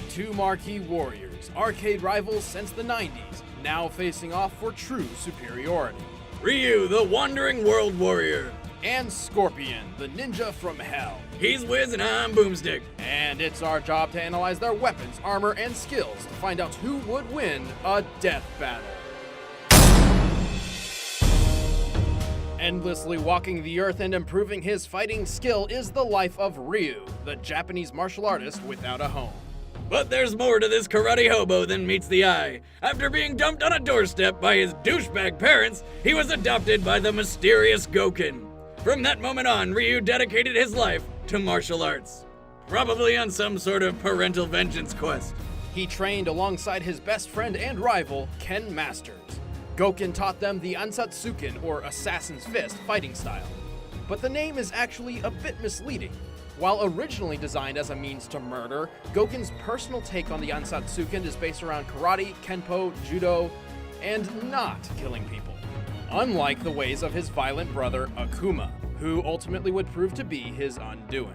Two marquee warriors, arcade rivals since the 90s, now facing off for true superiority. Ryu, the Wandering World Warrior. And Scorpion, the ninja from hell. He's Wiz and I'm Boomstick. And it's our job to analyze their weapons, armor, and skills to find out who would win a death battle. Endlessly walking the earth and improving his fighting skill is the life of Ryu, the Japanese martial artist without a home. But there's more to this karate hobo than meets the eye. After being dumped on a doorstep by his douchebag parents, he was adopted by the mysterious Gouken. From that moment on, Ryu dedicated his life to martial arts. Probably on some sort of parental vengeance quest. He trained alongside his best friend and rival, Ken Masters. Gouken taught them the Ansatsuken, or Assassin's Fist, fighting style. But the name is actually a bit misleading. While originally designed as a means to murder, Gouken's personal take on the Ansatsuken is based around karate, kenpo, judo, and not killing people. Unlike the ways of his violent brother, Akuma, who ultimately would prove to be his undoing.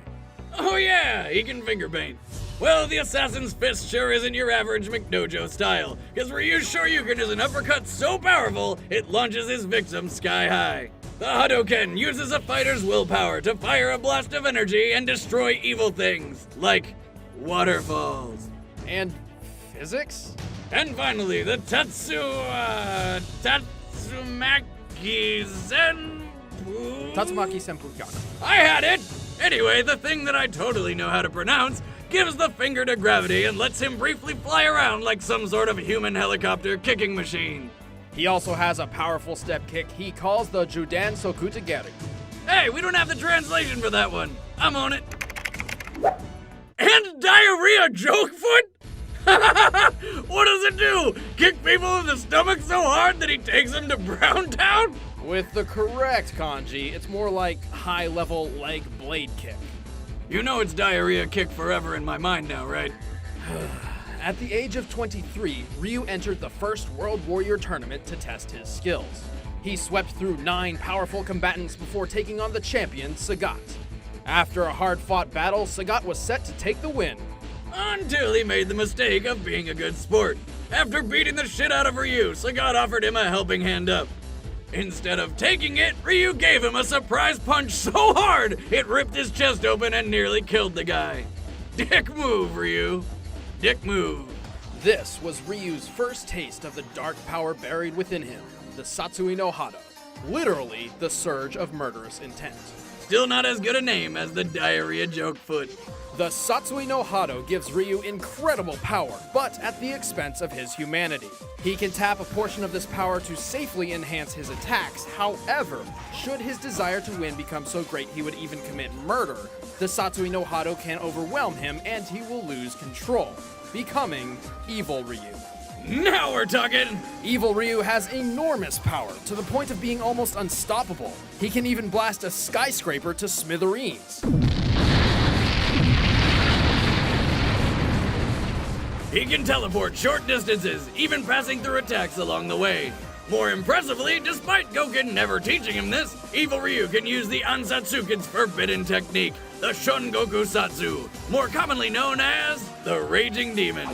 Oh yeah, he can finger paint. Well, the Assassin's Fist sure isn't your average McDojo style, because Ryu's Shoryuken is an uppercut so powerful, it launches his victim sky high. The Hadouken uses a fighter's willpower to fire a blast of energy and destroy evil things, like waterfalls. And physics? And finally, the Tatsumaki Senpu... Tatsumaki Senpukyaku. I had it! Anyway, the thing that I totally know how to pronounce gives the finger to gravity and lets him briefly fly around like some sort of human helicopter kicking machine. He also has a powerful step kick he calls the Judan Sokutageri. Hey, we don't have the translation for that one. I'm on it. And diarrhea joke foot? What does it do? Kick people in the stomach so hard that he takes them to Browntown? With the correct kanji, it's more like high-level leg blade kick. You know it's diarrhea kick forever in my mind now, right? At the age of 23, Ryu entered the first World Warrior tournament to test his skills. He swept through 9 powerful combatants before taking on the champion, Sagat. After a hard-fought battle, Sagat was set to take the win. Until he made the mistake of being a good sport. After beating the shit out of Ryu, Sagat offered him a helping hand up. Instead of taking it, Ryu gave him a surprise punch so hard, it ripped his chest open and nearly killed the guy. Dick move, Ryu. Dick move. This was Ryu's first taste of the dark power buried within him, the Satsui no Hado, literally the surge of murderous intent. Still not as good a name as the diarrhea joke foot. The Satsui no Hado gives Ryu incredible power, but at the expense of his humanity. He can tap a portion of this power to safely enhance his attacks. However, should his desire to win become so great he would even commit murder, the Satsui no Hado can overwhelm him and he will lose control, becoming Evil Ryu. Now we're talking! Evil Ryu has enormous power, to the point of being almost unstoppable. He can even blast a skyscraper to smithereens. He can teleport short distances, even passing through attacks along the way. More impressively, despite Gouken never teaching him this, Evil Ryu can use the Ansatsuken's forbidden technique, the Shungoku Satsu, more commonly known as the Raging Demon.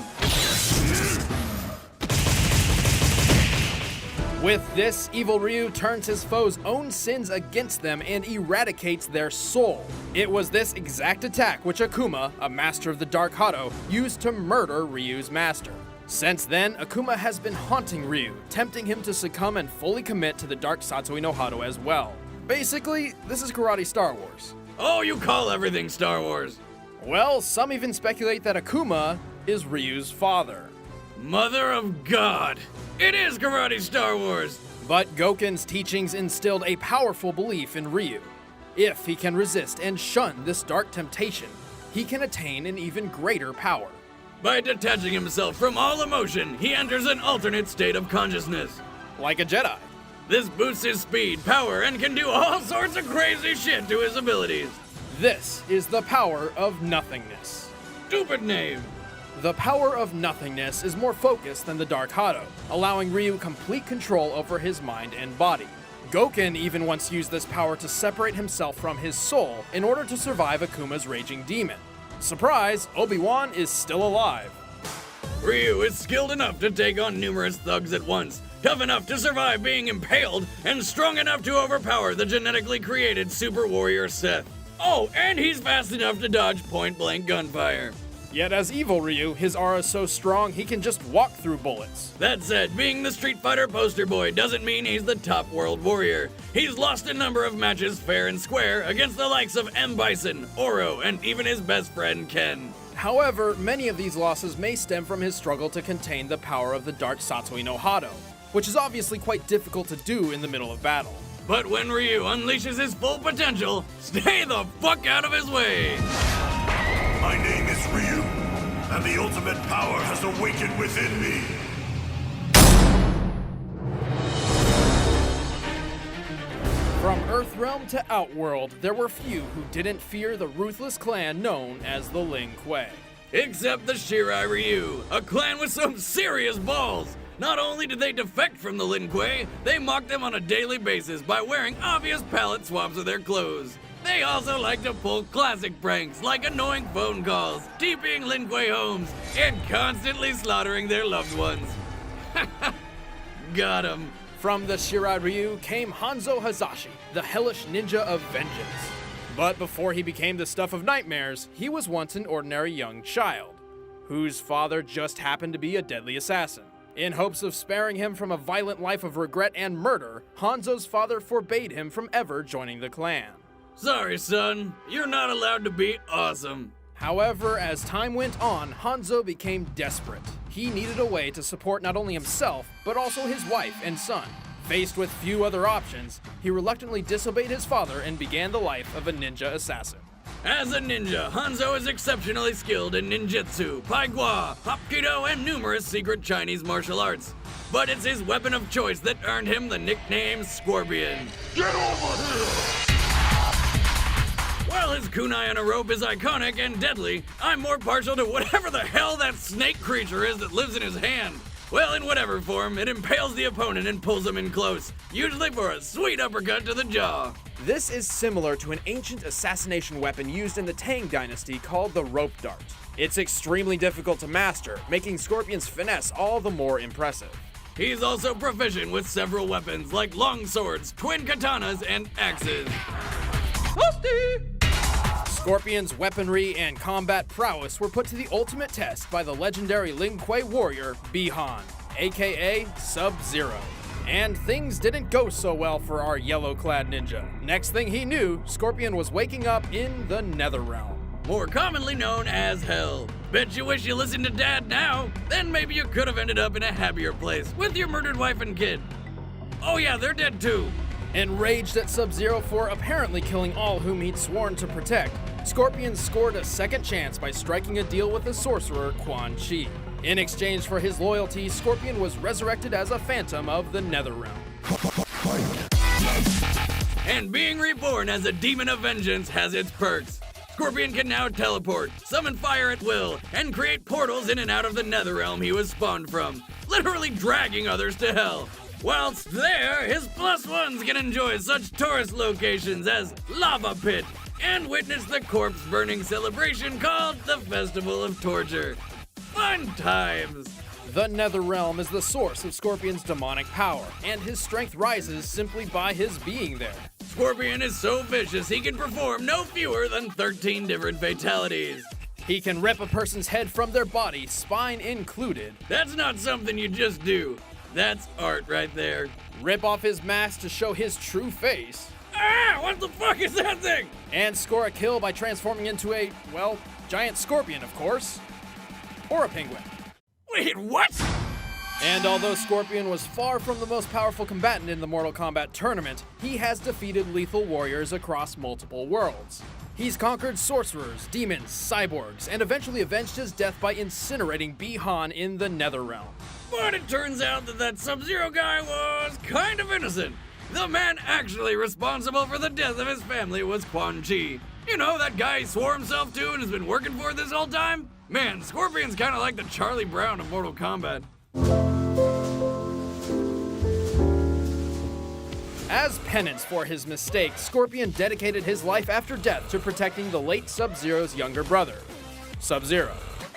With this, Evil Ryu turns his foes' own sins against them and eradicates their soul. It was this exact attack which Akuma, a master of the Dark Hado, used to murder Ryu's master. Since then, Akuma has been haunting Ryu, tempting him to succumb and fully commit to the Dark Satsui no Hado as well. Basically, this is karate Star Wars. Oh, you call everything Star Wars. Well, some even speculate that Akuma is Ryu's father. Mother of God! It is karate Star Wars! But Gouken's teachings instilled a powerful belief in Ryu. If he can resist and shun this dark temptation, he can attain an even greater power. By detaching himself from all emotion, he enters an alternate state of consciousness. Like a Jedi. This boosts his speed, power, and can do all sorts of crazy shit to his abilities. This is the power of nothingness. Stupid name. The power of nothingness is more focused than the Dark Hado, allowing Ryu complete control over his mind and body. Goken even once used this power to separate himself from his soul in order to survive Akuma's raging demon. Surprise, Obi-Wan is still alive. Ryu is skilled enough to take on numerous thugs at once, tough enough to survive being impaled, and strong enough to overpower the genetically created Super Warrior Seth. Oh, and he's fast enough to dodge point-blank gunfire. Yet as evil Ryu, his aura is so strong he can just walk through bullets. That said, being the Street Fighter poster boy doesn't mean he's the top world warrior. He's lost a number of matches fair and square against the likes of M. Bison, Oro, and even his best friend Ken. However, many of these losses may stem from his struggle to contain the power of the Dark Satsui no Hado, which is obviously quite difficult to do in the middle of battle. But when Ryu unleashes his full potential, stay the fuck out of his way! My name is Ryu, and the ultimate power has awakened within me. From Earthrealm to Outworld, there were few who didn't fear the ruthless clan known as the Lin Kuei. Except the Shirai Ryu, a clan with some serious balls! Not only did they defect from the Lin Kuei, they mocked them on a daily basis by wearing obvious palette swaps of their clothes. They also like to pull classic pranks like annoying phone calls, TPing Lin Kuei homes, and constantly slaughtering their loved ones. Got 'em. From the Shirai Ryu came Hanzo Hazashi, the hellish ninja of vengeance. But before he became the stuff of nightmares, he was once an ordinary young child, whose father just happened to be a deadly assassin. In hopes of sparing him from a violent life of regret and murder, Hanzo's father forbade him from ever joining the clan. Sorry, son. You're not allowed to be awesome. However, as time went on, Hanzo became desperate. He needed a way to support not only himself, but also his wife and son. Faced with few other options, he reluctantly disobeyed his father and began the life of a ninja assassin. As a ninja, Hanzo is exceptionally skilled in ninjutsu, paigua, hapkido, and numerous secret Chinese martial arts. But it's his weapon of choice that earned him the nickname Scorpion. Get over here! While his kunai on a rope is iconic and deadly, I'm more partial to whatever the hell that snake creature is that lives in his hand. Well, in whatever form, it impales the opponent and pulls him in close, usually for a sweet uppercut to the jaw. This is similar to an ancient assassination weapon used in the Tang Dynasty called the rope dart. It's extremely difficult to master, making Scorpion's finesse all the more impressive. He's also proficient with several weapons like long swords, twin katanas, and axes. Scorpion's weaponry and combat prowess were put to the ultimate test by the legendary Lin Kuei warrior, Bi-Han, aka Sub-Zero. And things didn't go so well for our yellow-clad ninja. Next thing he knew, Scorpion was waking up in the Netherrealm. More commonly known as Hell. Bet you wish you listened to Dad now, then maybe you could have ended up in a happier place with your murdered wife and kid. Oh yeah, they're dead too. Enraged at Sub-Zero for apparently killing all whom he'd sworn to protect, Scorpion scored a second chance by striking a deal with the sorcerer Quan Chi. In exchange for his loyalty, Scorpion was resurrected as a phantom of the Netherrealm. And being reborn as a demon of vengeance has its perks. Scorpion can now teleport, summon fire at will, and create portals in and out of the Netherrealm he was spawned from, literally dragging others to hell. Whilst there, his plus ones can enjoy such tourist locations as Lava Pit, and witness the corpse burning celebration called the Festival of Torture. Fun times! The Netherrealm is the source of Scorpion's demonic power, and his strength rises simply by his being there. Scorpion is so vicious he can perform no fewer than 13 different fatalities. He can rip a person's head from their body, spine included. That's not something you just do. That's art right there. Rip off his mask to show his true face. Ah! What the fuck is that thing? And score a kill by transforming into a, well, giant scorpion, of course. Or a penguin. Wait, what? And although Scorpion was far from the most powerful combatant in the Mortal Kombat tournament, he has defeated lethal warriors across multiple worlds. He's conquered sorcerers, demons, cyborgs, and eventually avenged his death by incinerating Bi-Han in the Netherrealm. But it turns out that Sub-Zero guy was kind of innocent. The man actually responsible for the death of his family was Quan Chi. You know, that guy he swore himself to and has been working for this whole time? Man, Scorpion's kind of like the Charlie Brown of Mortal Kombat. As penance for his mistake, Scorpion dedicated his life after death to protecting the late Sub-Zero's younger brother, Sub-Zero.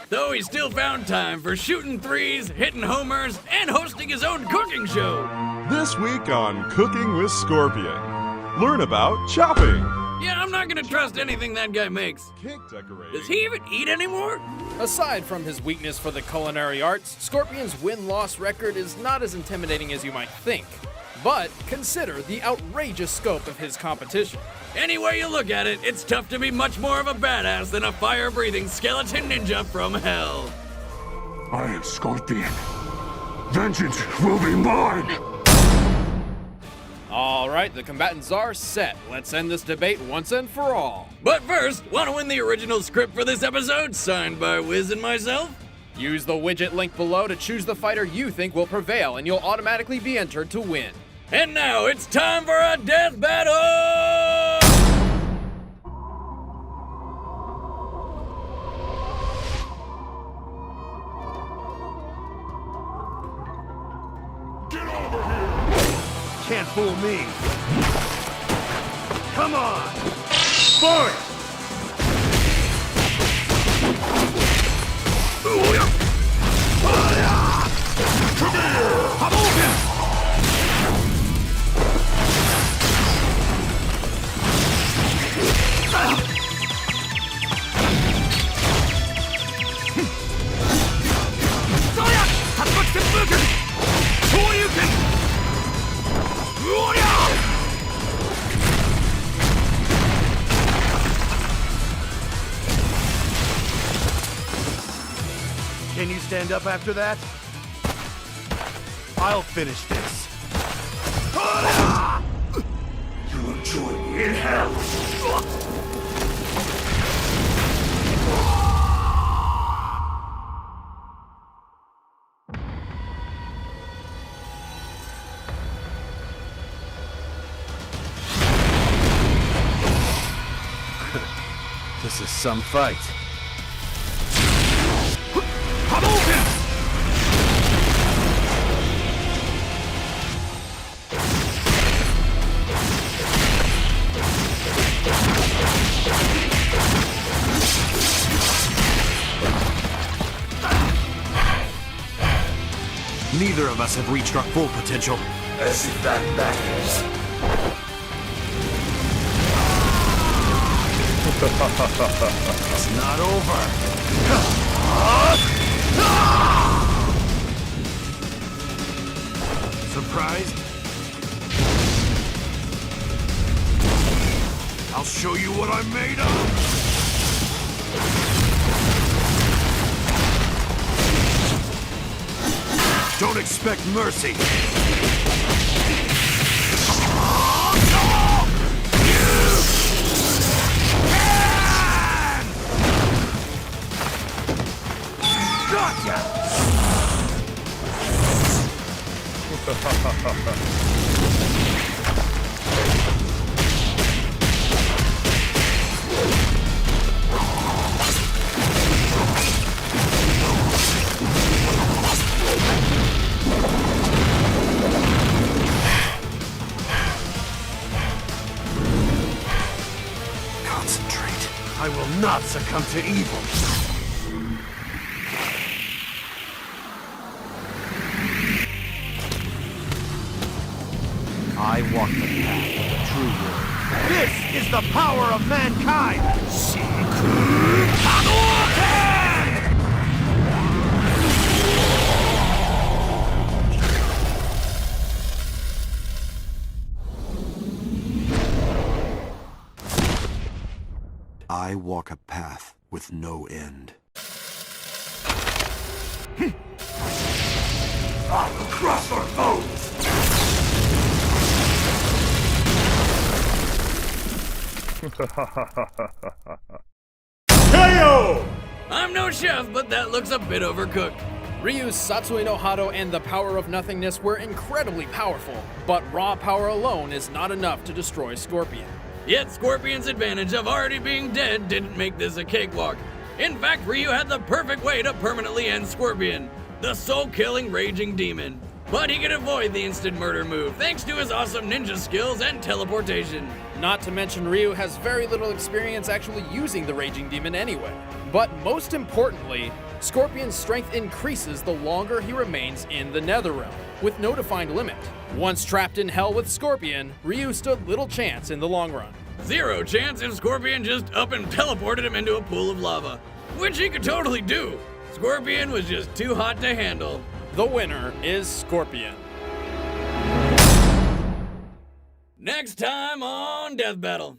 Though he still found time for shooting threes, hitting homers, and hosting his own cooking show. This week on Cooking with Scorpion, learn about chopping, Yeah, I'm not gonna trust anything that guy makes. cake decorating, Does he even eat anymore? Aside from his weakness for the culinary arts, Scorpion's win-loss record is not as intimidating as you might think. But consider the outrageous scope of his competition. Any way you look at it, it's tough to be much more of a badass than a fire-breathing skeleton ninja from hell. I am Scorpion. Vengeance will be mine! Alright, the combatants are set. Let's end this debate once and for all. But first, wanna win the original script for this episode, signed by Wiz and myself? Use the widget link below to choose the fighter you think will prevail, and you'll automatically be entered to win. And now it's time for a death battle! Get over here! Can't fool me. Come on! Fight! Come here! Hadouken! Can you stand up after that? I'll finish this. You will join me in hell! This is some fight. Hadouken! Neither of us have reached our full potential. As if that matters. It's not over. Surprised? I'll show you what I'm made of! Don't expect mercy! Concentrate. I will not succumb to evil. I walk the path of the true world. This is the power of mankind! I walk a path with no end. I will crush your bones! KO! I'm no chef, but that looks a bit overcooked. Ryu's Satsui no Hado and the Power of Nothingness were incredibly powerful, but raw power alone is not enough to destroy Scorpion. Yet Scorpion's advantage of already being dead didn't make this a cakewalk. In fact, Ryu had the perfect way to permanently end Scorpion, the soul-killing raging demon. but he can avoid the instant murder move thanks to his awesome ninja skills and teleportation. Not to mention Ryu has very little experience actually using the Raging Demon anyway. But most importantly, Scorpion's strength increases the longer he remains in the Netherrealm, with no defined limit. Once trapped in hell with Scorpion, Ryu stood little chance in the long run. Zero chance if Scorpion just up and teleported him into a pool of lava, which he could totally do. Scorpion was just too hot to handle. The winner is Scorpion. Next time on Death Battle.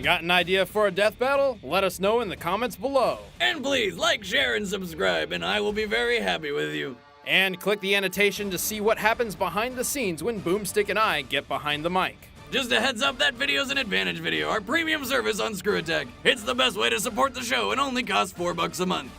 Got an idea for a death battle? Let us know in the comments below. And please like, share, and subscribe, and I will be very happy with you. And click the annotation to see what happens behind the scenes when Boomstick and I get behind the mic. Just a heads up, that video's an Advantage video, our premium service on Screw Attack. It's the best way to support the show and only costs $4 a month.